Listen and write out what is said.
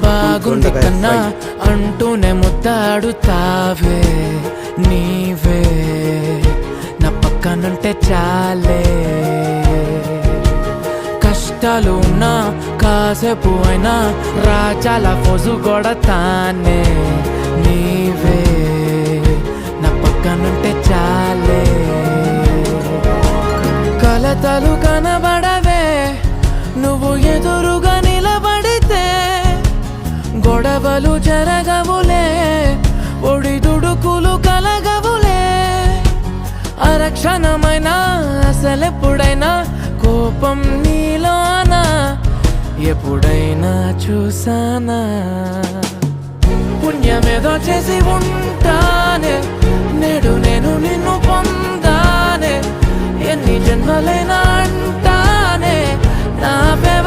బాగుంది కన్నా అంటూనే ముద్దాడుతావే నీవే నా పక్కనుంటే చాలే కష్టాలు ఉన్నా కాసేపు అయినా రాజాల ఫోజు కొడతానే నీవే నా పక్కనుంటే చాలే కలతలు కనబడవే నువ్వు ఎదురుగా నిలబడితే గొడవలు జరగవులే ఒడిదుడుకులు కలగవులే అరక్షణమైనా అసలెప్పుడైనా కోపం నీలోనా ఎప్పుడైనా చూసానా పుణ్యమేదో చేసి ఉంటానే నేడు నేను నిన్ను పొందానే ఎన్ని జన్మలైనా అంటానే నా